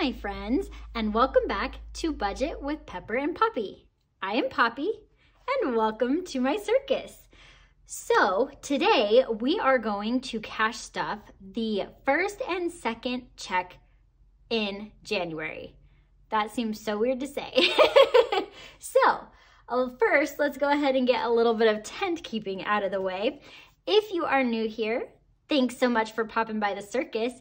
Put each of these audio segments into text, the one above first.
my friends, and welcome back to Budget with Pepper and Poppy. I am Poppy, and welcome to my circus. So today we are going to cash stuff the first and second check in January. That seems so weird to say. So first, let's go ahead and get a little bit of tent keeping out of the way. If you are new here, thanks so much for popping by the circus.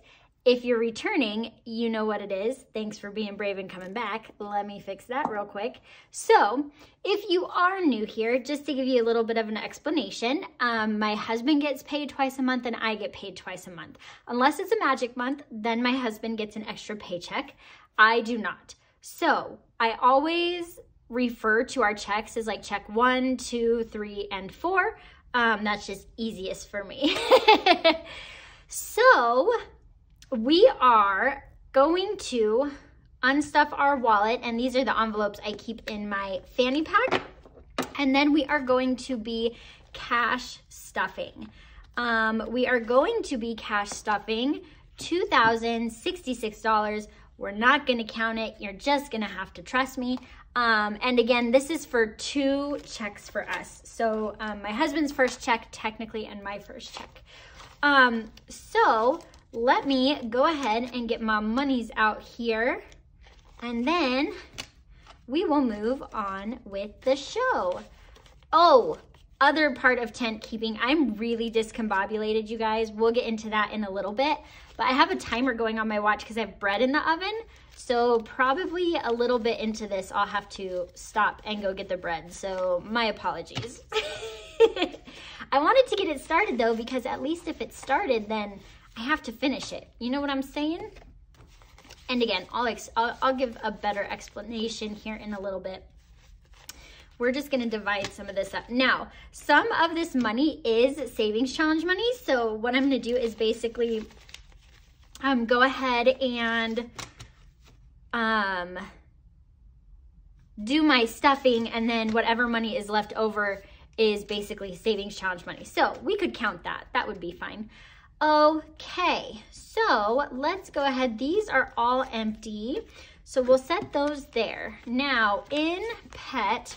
If you're returning, you know what it is. Thanks for being brave and coming back. Let me fix that real quick. So if you are new here, just to give you a little bit of an explanation, my husband gets paid twice a month and I get paid twice a month. Unless it's a magic month, then my husband gets an extra paycheck. I do not. So I always refer to our checks as like check 1, 2, 3, and 4. That's just easiest for me. So we are going to unstuff our wallet, and these are the envelopes I keep in my fanny pack. And then we are going to be cash stuffing. We are going to be cash stuffing $2,066. We're not gonna count it. You're just gonna have to trust me. And again, this is for 2 checks for us. So my husband's first check technically and my first check. So let me go ahead and get my monies out here, and then we will move on with the show. Oh, other part of tent keeping, I'm really discombobulated, you guys. We'll get into that in a little bit, but I have a timer going on my watch because I have bread in the oven. So probably a little bit into this, I'll have to stop and go get the bread. So my apologies. I wanted to get it started though, because at least if it started, then I have to finish it. You know what I'm saying? And again, I'll give a better explanation here in a little bit. We're just gonna divide some of this up. Now, some of this money is savings challenge money. So what I'm gonna do is basically go ahead and do my stuffing, and then whatever money is left over is basically savings challenge money. So we could count that. That would be fine. Okay, so let's go ahead. These are all empty, so we'll set those there. Now in pet,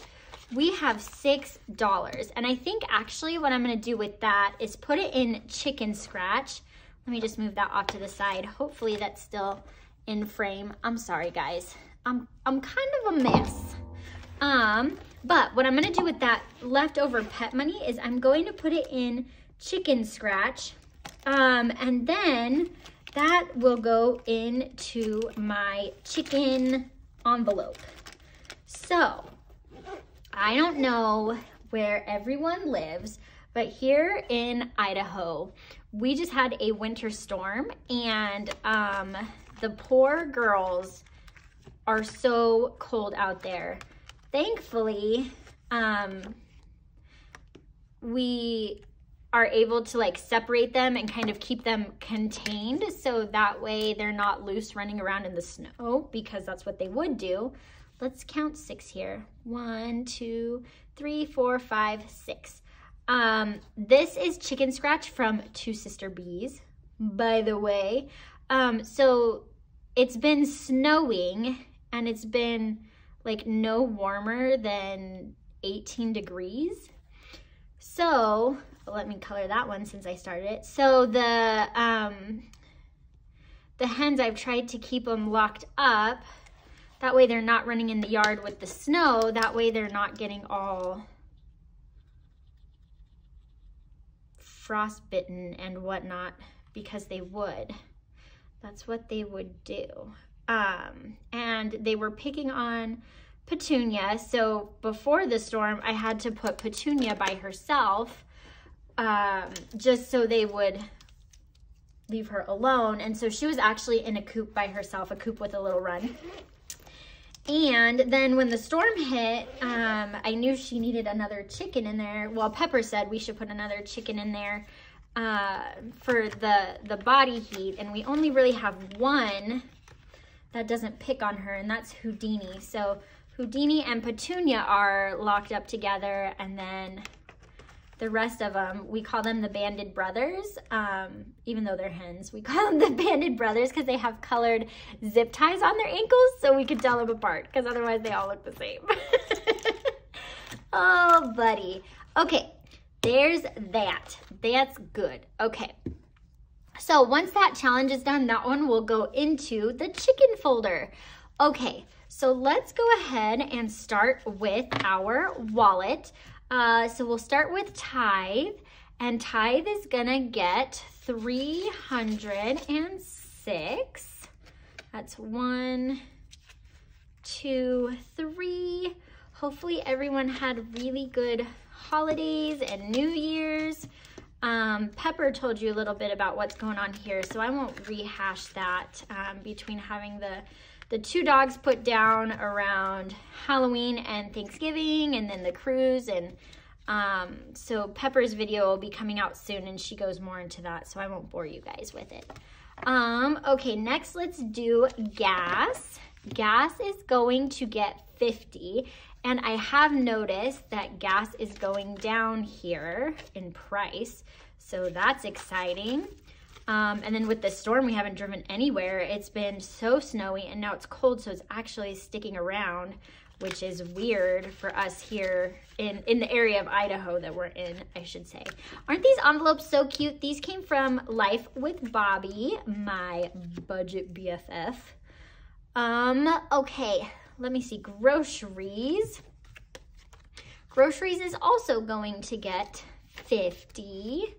we have $6, and I think actually what I'm gonna do with that is put it in chicken scratch. Let me just move that off to the side. Hopefully that's still in frame. I'm sorry guys, I'm kind of a mess. But what I'm gonna do with that leftover pet money is I'm going to put it in chicken scratch. And then that will go into my chicken envelope. So I don't know where everyone lives, but here in Idaho, we just had a winter storm, and the poor girls are so cold out there. Thankfully, we are able to like separate them and kind of keep them contained, so that way they're not loose running around in the snow, because that's what they would do. Let's count 6 here. 1, 2, 3, 4, 5, 6. This is chicken scratch from Two Sister Bees, by the way. So it's been snowing, and it's been like no warmer than 18 degrees. So let me color that one since I started it. So the hens, I've tried to keep them locked up. That way they're not running in the yard with the snow. That way they're not getting all frostbitten and whatnot, because they would. That's what they would do. And they were picking on Petunia. So before the storm, I had to put Petunia by herself, just so they would leave her alone. And so she was actually in a coop by herself, a coop with a little run. And then when the storm hit, I knew she needed another chicken in there. Well, Pepper said we should put another chicken in there for the body heat. And we only really have one that doesn't pick on her, and that's Houdini. So Houdini and Petunia are locked up together, and then the rest of them, we call them the banded brothers. Even though they're hens, we call them the banded brothers because they have colored zip ties on their ankles so we can tell them apart, because otherwise they all look the same. Oh, buddy. Okay, there's that. That's good. Okay. So once that challenge is done, that one will go into the chicken folder. Okay, so let's go ahead and start with our wallet. So we'll start with Tithe, and Tithe is gonna get 306. That's 1, 2, 3. Hopefully everyone had really good holidays and New Year's. Pepper told you a little bit about what's going on here, so I won't rehash that between having the two dogs put down around Halloween and Thanksgiving, and then the cruise. And so Pepper's video will be coming out soon, and she goes more into that, so I won't bore you guys with it. Okay, next let's do gas. Gas is going to get 50. And I have noticed that gas is going down here in price, so that's exciting. And then with the storm, we haven't driven anywhere. It's been so snowy, and now it's cold, so it's actually sticking around, which is weird for us here in the area of Idaho that we're in, I should say. Aren't these envelopes so cute? These came from Life with Bobby, my budget BFF. Okay. Let me see, groceries. Groceries is also going to get 50.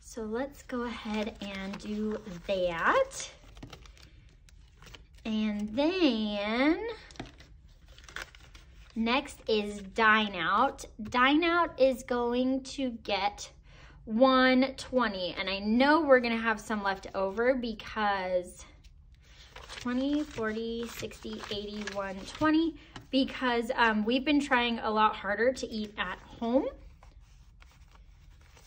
So let's go ahead and do that. And then next is Dine Out. Dine Out is going to get 120. And I know we're gonna have some left over because 20, 40, 60, 80, 120, because we've been trying a lot harder to eat at home,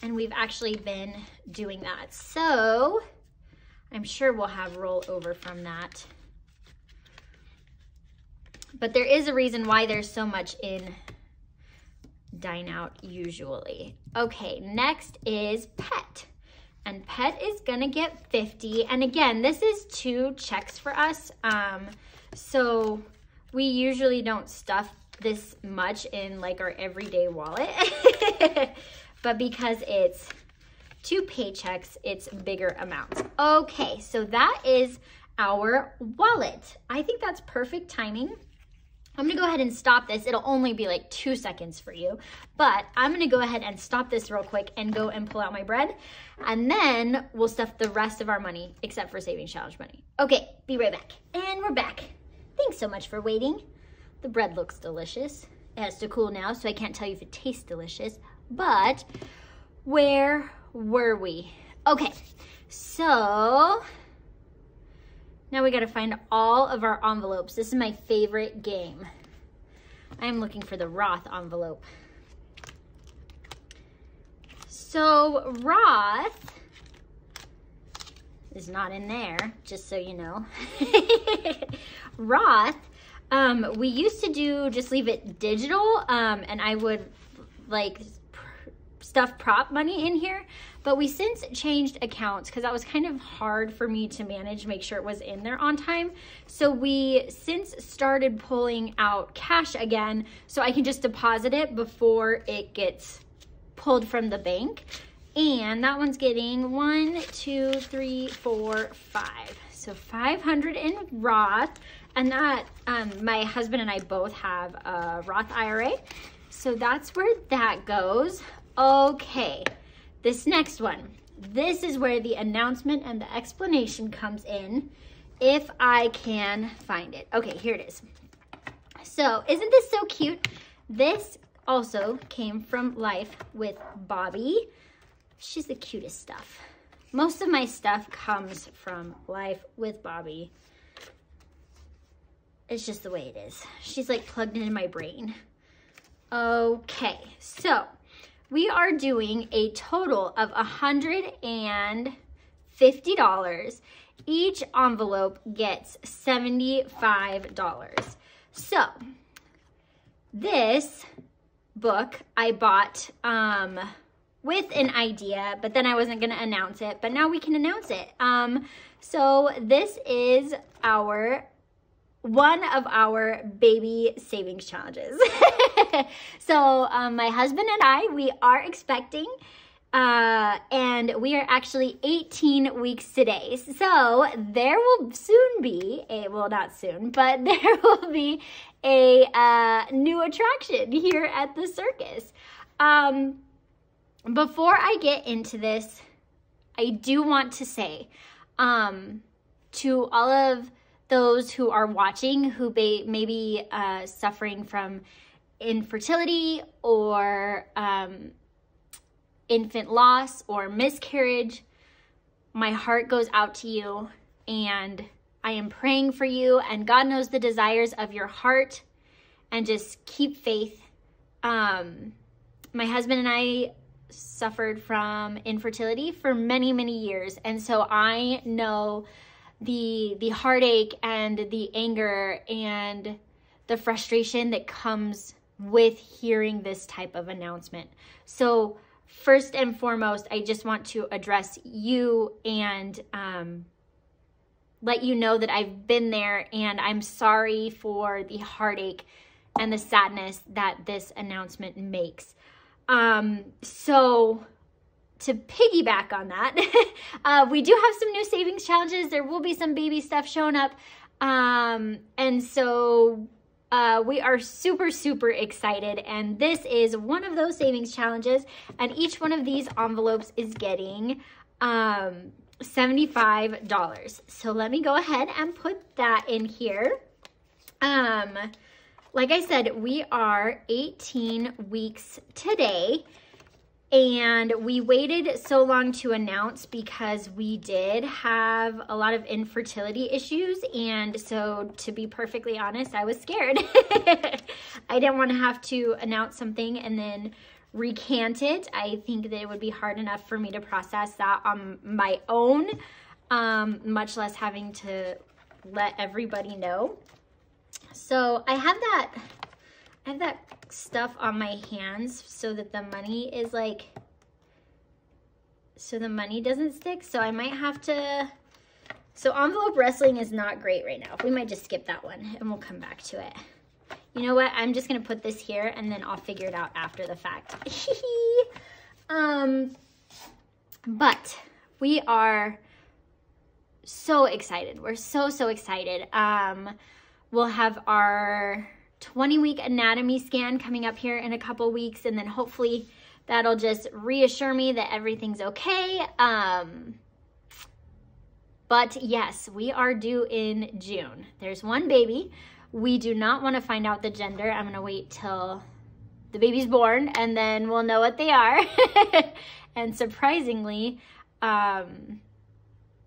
and we've actually been doing that. So I'm sure we'll have rollover from that. But there is a reason why there's so much in Dine Out usually. Okay, next is Pet. And Pet is gonna get 50. And again, this is 2 checks for us. So we usually don't stuff this much in like our everyday wallet. But because it's 2 paychecks, it's bigger amounts. Okay, so that is our wallet. I think that's perfect timing. I'm gonna go ahead and stop this. It'll only be like 2 seconds for you, but I'm gonna go ahead and stop this real quick and go and pull out my bread, and then we'll stuff the rest of our money except for savings challenge money. Okay, be right back. And we're back. Thanks so much for waiting. The bread looks delicious. It has to cool now, so I can't tell you if it tastes delicious, but where were we? Okay, so now we gotta find all of our envelopes. This is my favorite game. I'm looking for the Roth envelope. So Roth is not in there, just so you know. Roth, we used to do just leave it digital, and I would like stuff prop money in here, but we since changed accounts because that was kind of hard for me to manage, make sure it was in there on time. So we since started pulling out cash again, so I can just deposit it before it gets pulled from the bank. And that one's getting 1, 2, 3, 4, 5. So 500 in Roth, and that my husband and I both have a Roth IRA. So that's where that goes. Okay, this next one. This is where the announcement and the explanation comes in, if I can find it. Okay, here it is. So isn't this so cute? This also came from Life with Bobby. She's the cutest stuff. Most of my stuff comes from Life with Bobby. It's just the way it is. She's like plugged into my brain. Okay, so we are doing a total of $150. Each envelope gets $75. So this book I bought with an idea, but then I wasn't gonna announce it, but now we can announce it. So this is one of our baby savings challenges. So my husband and I, we are expecting, and we are actually 18 weeks today. So there will soon be well, not soon, but there will be a new attraction here at the circus. Before I get into this, I do want to say to all of those who are watching who may be suffering from infertility or infant loss or miscarriage, my heart goes out to you, and I am praying for you, and God knows the desires of your heart, and just keep faith. My husband and I suffered from infertility for many, many years, and so I know the heartache and the anger and the frustration that comes with hearing this type of announcement. So first and foremost, I just want to address you and let you know that I've been there, and I'm sorry for the heartache and the sadness that this announcement makes. So to piggyback on that, we do have some new savings challenges. There will be some baby stuff showing up. And so we are super, super excited. And this is one of those savings challenges. And each one of these envelopes is getting $75. So let me go ahead and put that in here. Like I said, we are 18 weeks today. And we waited so long to announce because we did have a lot of infertility issues. And so to be perfectly honest, I was scared. I didn't want to have to announce something and then recant it. I think that it would be hard enough for me to process that on my own, much less having to let everybody know. So I have that stuff on my hands so that the money is like, so the money doesn't stick. So I might have to, so envelope wrestling is not great right now. We might just skip that one and we'll come back to it. You know what? I'm just going to put this here and then I'll figure it out after the fact. But we are so excited. We're so, so excited. We'll have our 20-week anatomy scan coming up here in a couple weeks, and then hopefully that'll just reassure me that everything's okay. But yes, we are due in June. There's one baby. We do not want to find out the gender. I'm going to wait till the baby's born and then we'll know what they are. And surprisingly,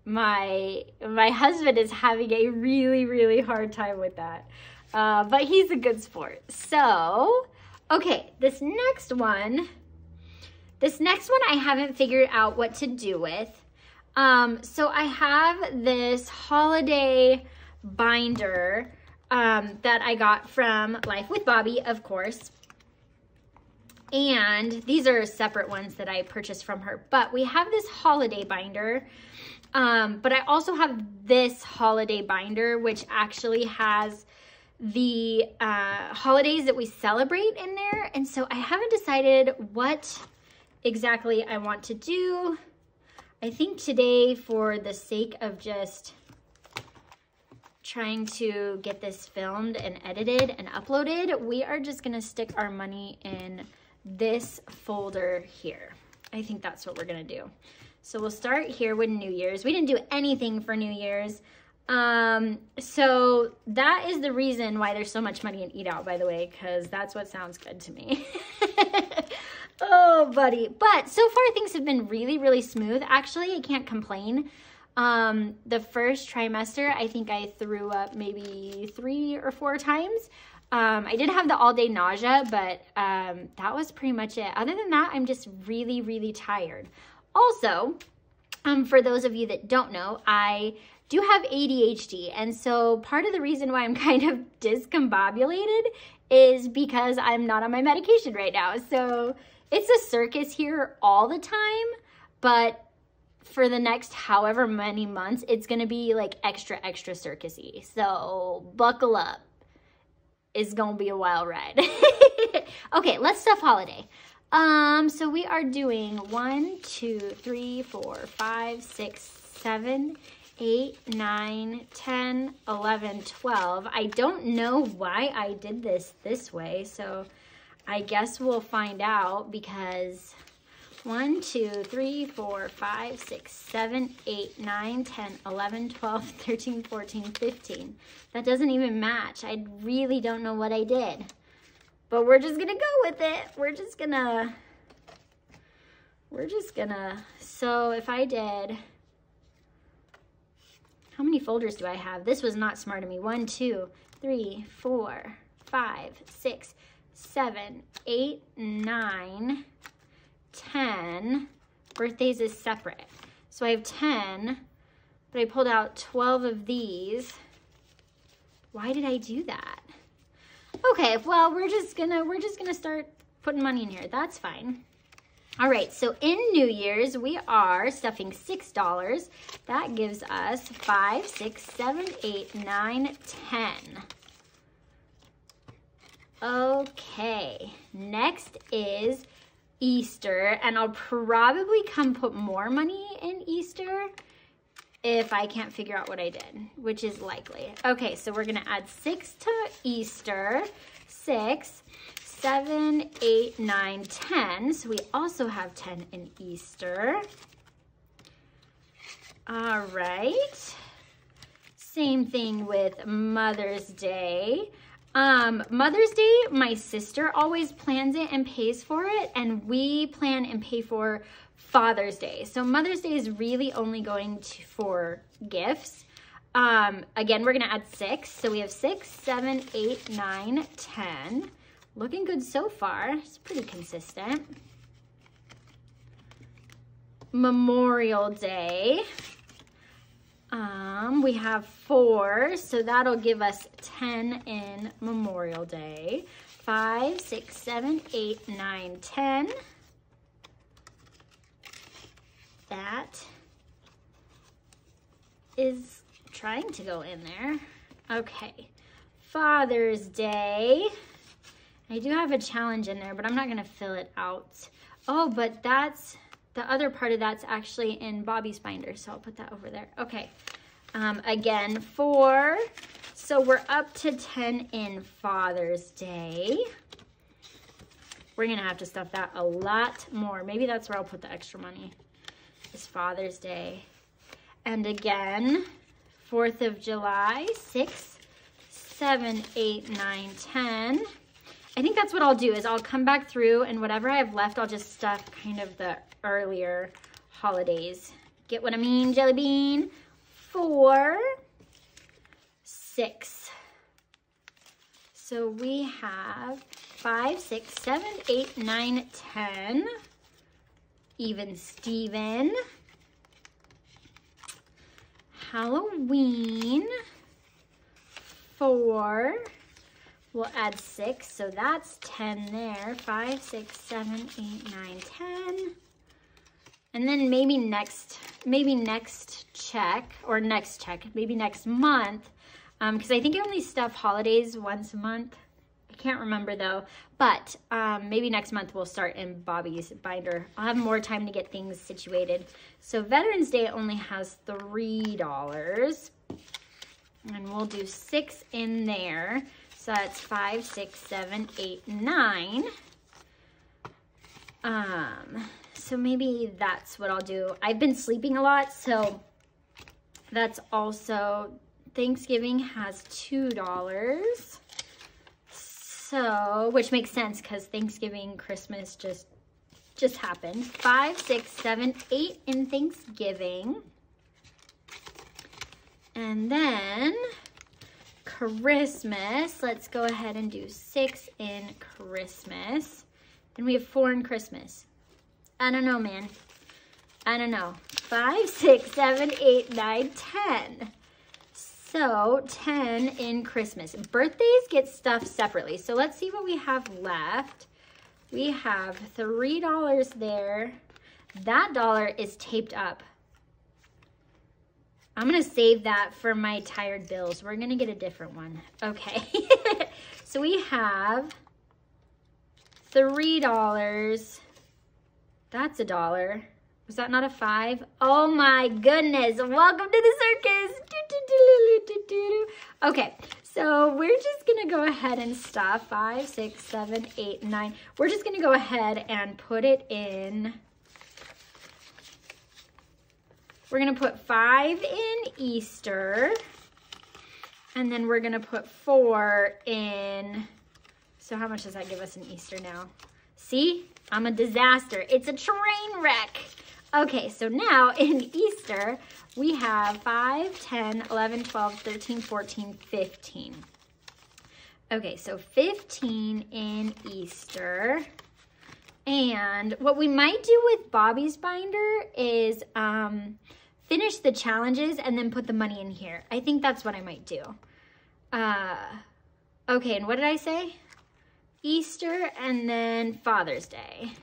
my husband is having a really, really hard time with that. But he's a good sport. So, okay, this next one I haven't figured out what to do with. So I have this holiday binder that I got from Life with Bobby, of course. And these are separate ones that I purchased from her. But we have this holiday binder. But I also have this holiday binder, which actually has the holidays that we celebrate in there. And so I haven't decided what exactly I want to do. I think today, for the sake of just trying to get this filmed and edited and uploaded, we are just gonna stick our money in this folder here. I think that's what we're gonna do. So we'll start here with New Year's. We didn't do anything for New Year's. So that is the reason why there's so much money in Eat Out, by the way, because that's what sounds good to me. Oh, buddy. But so far things have been really, really smooth. Actually, I can't complain. The first trimester, I think I threw up maybe 3 or 4 times. I did have the all-day nausea, but that was pretty much it. Other than that, I'm just really, really tired. Also, for those of you that don't know, I do have ADHD, and so part of the reason why I'm kind of discombobulated is because I'm not on my medication right now. So it's a circus here all the time, but for the next however many months, it's gonna be like extra circusy. So buckle up. It's gonna be a wild ride. Okay, let's stuff holiday. So we are doing 1, 2, 3, 4, 5, 6, 7, 8, 9, 10, 11, 12. I don't know why I did this way, so I guess we'll find out because 1, 2, 3, 4, 5, 6, 7, 8, 9, 10, 11, 12, 13, 14, 15. That doesn't even match. I really don't know what I did. But we're just gonna go with it. We're just gonna, so if I did, how many folders do I have? This was not smart of me. 1, 2, 3, 4, 5, 6, 7, 8, 9, 10. Birthdays is separate. So I have 10, but I pulled out 12 of these. Why did I do that? Okay, well, we're just gonna start putting money in here. That's fine. All right, so in New Year's, we are stuffing $6. That gives us 5, 6, 7, 8, 9, 10. Okay, next is Easter, and I'll probably come put more money in Easter if I can't figure out what I did, which is likely. Okay, so we're gonna add 6 to Easter. 6, 7, 8, 9, 10. So we also have 10 in Easter. All right. Same thing with Mother's Day. Mother's Day, my sister always plans it and pays for it, and we plan and pay for Father's Day. So Mother's Day is really only going for gifts. Again, we're gonna add 6. So we have 6, 7, 8, 9, 10. Looking good so far. It's pretty consistent. Memorial Day. We have 4, so that'll give us 10 in Memorial Day. 5, 6, 7, 8, 9, 10. That is trying to go in there. Okay, Father's Day. I do have a challenge in there, but I'm not gonna fill it out. Oh, but that's, the other part of that's actually in Bobby's binder, so I'll put that over there. Okay, again, 4. So we're up to 10 in Father's Day. We're gonna have to stuff that a lot more. Maybe that's where I'll put the extra money, is Father's Day. And again, 4th of July, 6, 7, 8, 9, 10. I think that's what I'll do, is I'll come back through and whatever I have left, I'll just stuff kind of the earlier holidays. Get what I mean, Jelly Bean? 4, 6. So we have 5, 6, 7, 8, 9, 10. Even Steven. Halloween. 4. We'll add 6, so that's 10 there. 5, 6, 7, 8, 9, 10. And then maybe next check, maybe next month, because I think I only stuff holidays once a month. I can't remember though, but maybe next month we'll start in Bobby's binder. I'll have more time to get things situated. So Veterans Day only has $3, and we'll do 6 in there. So that's 5, 6, 7, 8, 9. So maybe that's what I'll do. I've been sleeping a lot, so that's also, Thanksgiving has $2. So, which makes sense because Thanksgiving, Christmas just happened. 5, 6, 7, 8 in Thanksgiving. And then Christmas, let's go ahead and do 6 in Christmas. And we have 4 in Christmas. I don't know, man. I don't know. 5, 6, 7, 8, 9, 10. So 10 in Christmas. Birthdays get stuffed separately. So let's see what we have left We have $3 there. That dollar is taped up. I'm gonna save that for my tired bills. We're gonna get a different one. Okay, so we have $3. That's $1. Was that not a 5? Oh my goodness, welcome to the circus. Okay, so we're just gonna go ahead and stuff 5, 6, 7, 8, 9. We're just gonna go ahead and put it in. We're gonna put 5 in Easter, and then we're gonna put 4 in, so how much does that give us in Easter now? See, I'm a disaster. It's a train wreck. Okay, so now in Easter, we have 5, 10, 11, 12, 13, 14, 15. Okay, so 15 in Easter. And what we might do with Bobby's binder is finish the challenges and then put the money in here. I think that's what I might do. Okay, and what did I say? Easter and then Father's Day.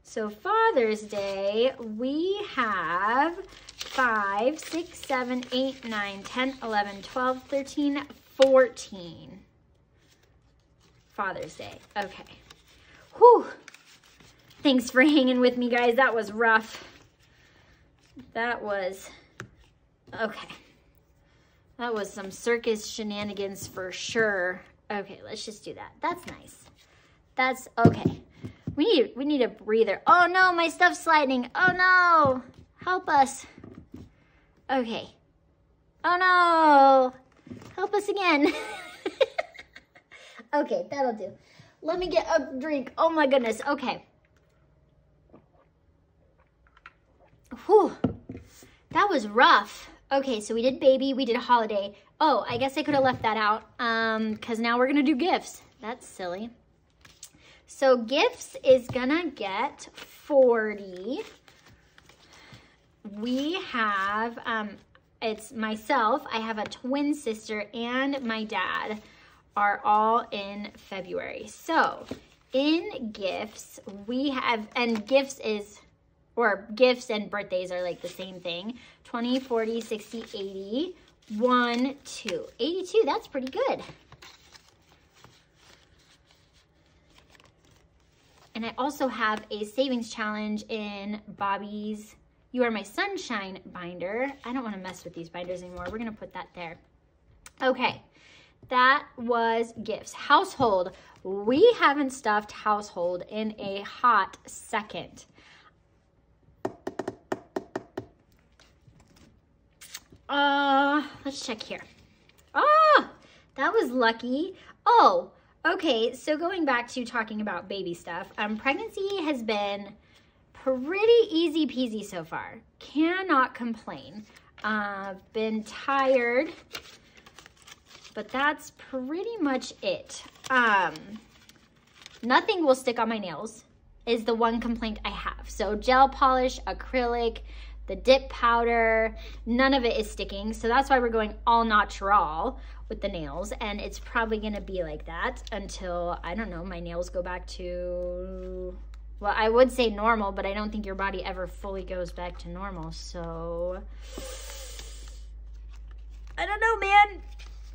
So Father's Day, we have 5, 6, 7, 8, 9, 10, 11, 12, 13, 14. Father's Day, okay. Whew. Thanks for hanging with me, guys. That was rough. That was, okay. That was some circus shenanigans for sure. Okay, let's just do that. That's nice. That's, okay. We need a breather. Oh no, my stuff's sliding. Oh no, help us. Okay. Oh no, help us again. Okay, that'll do. Let me get a drink. Oh my goodness, okay. Whew, that was rough. Okay, so we did baby, we did holiday. Oh, I guess I could have left that out because now we're gonna do gifts. That's silly. So gifts is gonna get 40. We have, it's myself, I have a twin sister, and my dad are all in February. So in gifts, we have, and gifts is, or gifts and birthdays are like the same thing. 20, 40, 60, 80, 1, 2. 82, that's pretty good. And I also have a savings challenge in Bobby's You Are My Sunshine binder. I don't want to mess with these binders anymore. We're going to put that there. Okay, that was gifts. Household. We haven't stuffed household in a hot second. Let's check here. Oh, that was lucky. Oh, okay, so going back to talking about baby stuff, pregnancy has been pretty easy peasy so far. Cannot complain. Been tired, but that's pretty much it. Nothing will stick on my nails is the one complaint I have. So gel polish, acrylic, the dip powder, none of it is sticking. So that's why we're going all natural with the nails. And it's probably gonna be like that until, I don't know, my nails go back to, well, I would say normal, but I don't think your body ever fully goes back to normal. So, I don't know, man.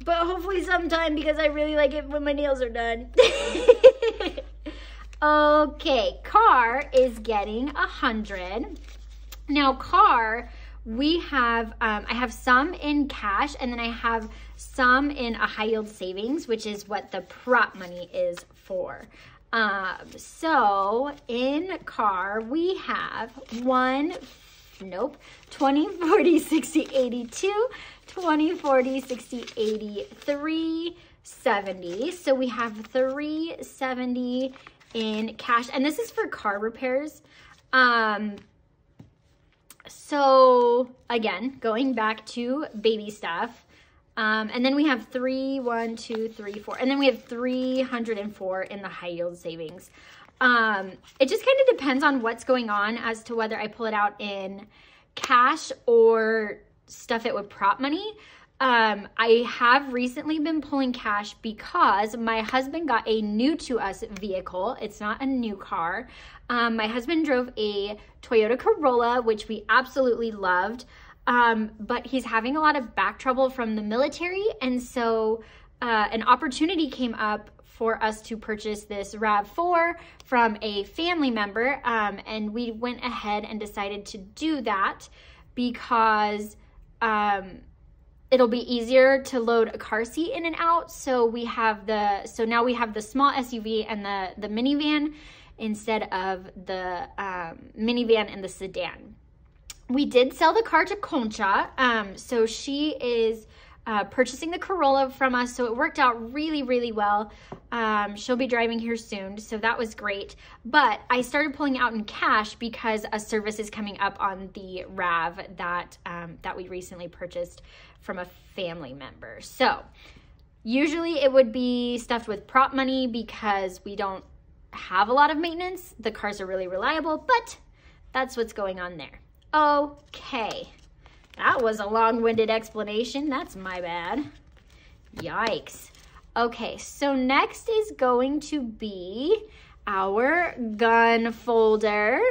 But hopefully sometime, because I really like it when my nails are done. Okay, car is getting 100. Now car, we have, I have some in cash, and then I have some in a high yield savings, which is what the prop money is for. So in car, we have 20, 40, 60, 82, 20, 40, 60, 83, 70. So we have 370 in cash, and this is for car repairs. So again, going back to baby stuff, and then we have 1, 2, 3, 4, and then we have 304 in the high yield savings. It just kind of depends on what's going on as to whether I pull it out in cash or stuff it with prop money. I have recently been pulling cash because my husband got a new to us vehicle. It's not a new car. My husband drove a Toyota Corolla, which we absolutely loved. But he's having a lot of back trouble from the military. And so an opportunity came up for us to purchase this RAV4 from a family member. And we went ahead and decided to do that because it'll be easier to load a car seat in and out. So now we have the small SUV and the minivan instead of the minivan and the sedan. We did sell the car to Concha. So she is purchasing the Corolla from us. So it worked out really, really well. She'll be driving here soon. So that was great. But I started pulling out in cash because a service is coming up on the RAV that we recently purchased from a family member. So usually it would be stuffed with prop money because we don't have a lot of maintenance. The cars are really reliable, but that's what's going on there. Okay, that was a long-winded explanation. That's my bad. Yikes. Okay, so next is going to be our gun folder.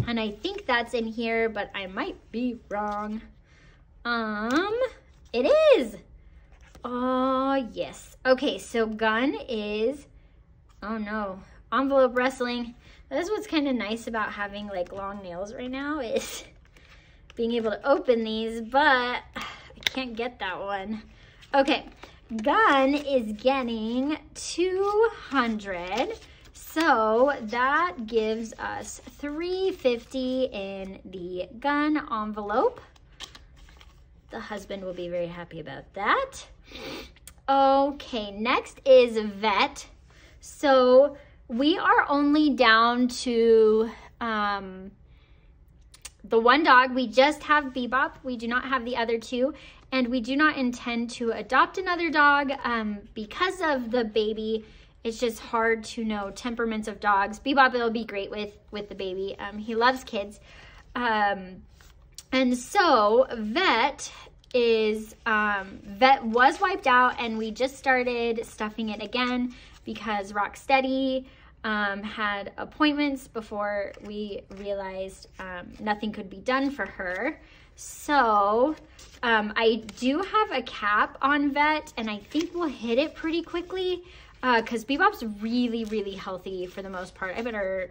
And I think that's in here, but I might be wrong. It is. Oh, yes. Okay, so gun is, oh no, envelope wrestling. That's what's kind of nice about having like long nails right now is being able to open these, but I can't get that one. Okay, gun is getting 200. So that gives us $350 in the gun envelope. The husband will be very happy about that. Okay, next is vet. So we are only down to the one dog. We just have Bebop. We do not have the other two. And we do not intend to adopt another dog because of the baby. It's just hard to know temperaments of dogs. Bebop will be great with the baby. He loves kids. And so vet was wiped out and we just started stuffing it again because Rocksteady had appointments before we realized nothing could be done for her. So I do have a cap on vet and I think we'll hit it pretty quickly because Bebop's really, really healthy for the most part. I better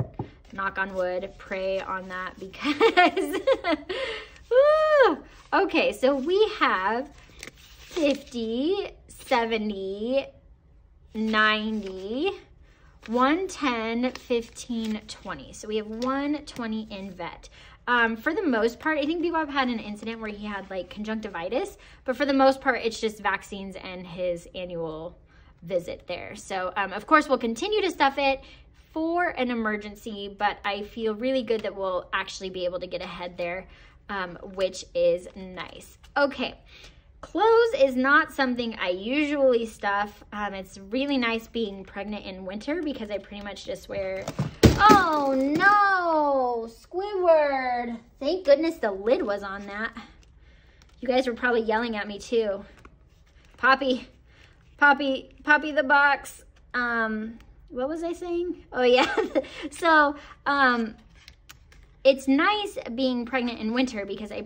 knock on wood, pray on that because okay, so we have 50, 70, 90, 110, 15, 20. So we have 120 in vet. For the most part, I think Bebop had an incident where he had like conjunctivitis, but for the most part, it's just vaccines and his annual visit there. So of course, we'll continue to stuff it for an emergency, but I feel really good that we'll actually be able to get ahead there, which is nice. Okay. Clothes is not something I usually stuff. It's really nice being pregnant in winter because I pretty much just wear, oh no, Squidward. Thank goodness the lid was on that. You guys were probably yelling at me too. Poppy the box. What was I saying? Oh yeah. So, it's nice being pregnant in winter because I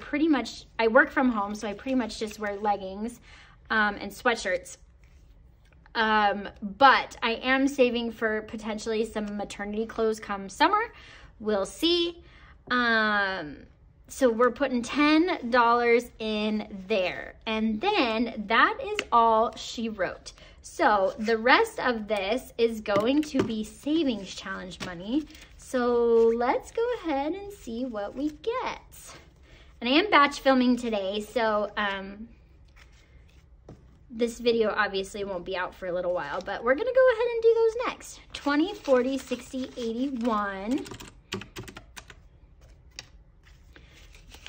work from home, so I pretty much just wear leggings and sweatshirts. But I am saving for potentially some maternity clothes come summer. We'll see. So we're putting $10 in there. And then that is all she wrote. So the rest of this is going to be savings challenge money. So let's go ahead and see what we get. And I am batch filming today, so this video obviously won't be out for a little while, but we're gonna go ahead and do those next. 20, 40, 60, 81.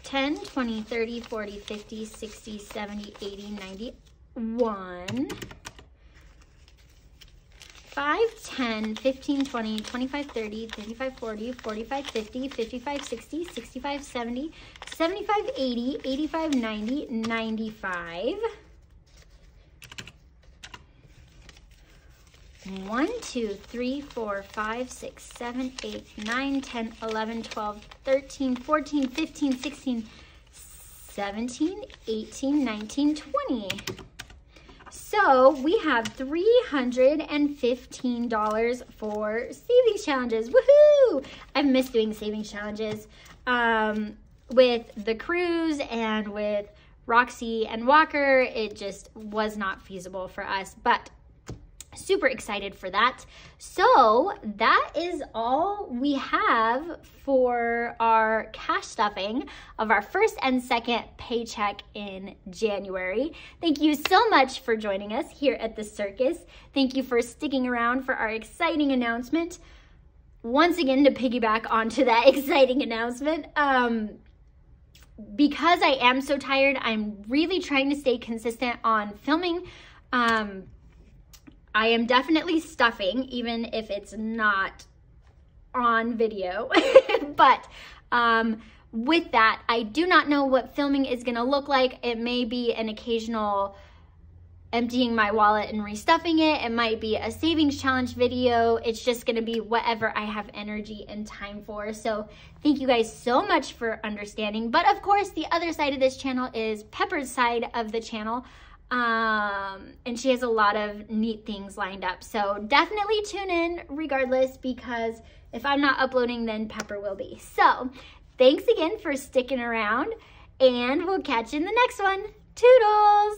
10, 20, 30, 40, 50, 60, 70, 80, 91. 5, 10, 15, 20, 25, 30, 35, 40, 45, 50, 55, 60, 65, 70, 75, 80, 85, 90, 95. 1, 2, 3, 4, 5, 6, 7, 8, 9, 10, 11, 12, 13, 14, 15, 16, 17, 18, 19, 20. So we have $315 for savings challenges. Woohoo! I've missed doing savings challenges with the cruise and with Roxy and Walker. It just was not feasible for us, but super excited for that. So that is all we have for our cash stuffing of our first and second paycheck in January. Thank you so much for joining us here at the circus. Thank you for sticking around for our exciting announcement. Once again, to piggyback onto that exciting announcement, because I am so tired, I'm really trying to stay consistent on filming. I am definitely stuffing, even if it's not on video. But with that, I do not know what filming is going to look like. It may be an occasional emptying my wallet and restuffing it. It might be a savings challenge video. It's just going to be whatever I have energy and time for. So thank you guys so much for understanding. But of course, the other side of this channel is Pepper's side of the channel. And she has a lot of neat things lined up. So definitely tune in regardless, because if I'm not uploading, then Pepper will be. So thanks again for sticking around, and we'll catch you in the next one. Toodles!